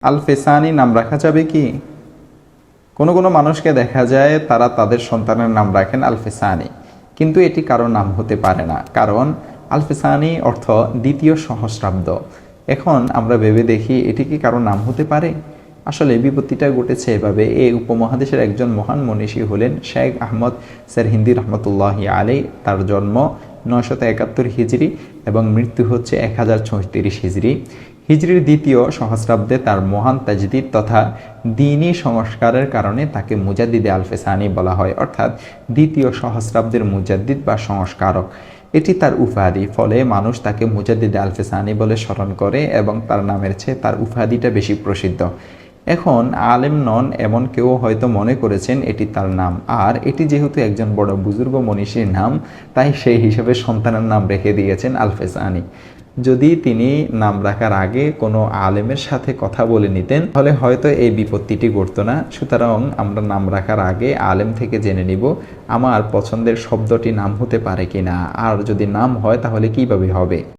আল ফেসানি নাম রাখা যাবে কি? কোনো কোনো মানুষকে দেখা যায় তারা তাদের সন্তানের নাম রাখেন আল ফেসানি, কিন্তু এটি কারো নাম হতে পারে না, কারণ আল ফেসানি অর্থ দ্বিতীয় সহস্রাব্দ। এখন আমরা ভেবে দেখি এটি কি কারো নাম হতে পারে? আসলে বিপত্তিটা ঘটেছে এভাবে। এই উপমহাদেশের একজন মহান মনীষী হলেন শেখ আহমদ সেরহিন্দি রহমতুল্লাহি আলাই। তার জন্ম 971 হিজরি এবং মৃত্যু হচ্ছে 1034 হিজরি। হিজরির দ্বিতীয় সহস্রাব্দে তার মহান তাজদিদ তথা দ্বীনি সংস্কারের কারণে তাকে মুজাদ্দিদে আল ফেসানি বলা হয়, অর্থাৎ দ্বিতীয় সহস্রাব্দের মুজাদ্দিদ বা সংস্কারক। এটি তার উপাধি, ফলে মানুষ তাকে মুজাদ্দিদে আল ফেসানি বলে স্মরণ করে এবং তার নামের চেয়ে তার উপাধিটা বেশি প্রসিদ্ধ। এখন আলেম নন এমন কেউ হয়তো মনে করেছেন এটি তার নাম, আর এটি যেহেতু একজন বড় বুজুর্গ মনীষীর নাম, তাই সেই হিসেবে সন্তানের নাম রেখে দিয়েছেন আল ফেসানি। যদি তিনি নাম রাখার আগে কোনো আলেমের সাথে কথা বলে নিতেন তাহলে হয়তো এই বিপত্তিটি ঘটতো না। সুতরাং আমরা নাম রাখার আগে আলেম থেকে জেনে নিব আমার পছন্দের শব্দটি নাম হতে পারে কিনা, আর যদি নাম হয় তাহলে কিভাবে হবে।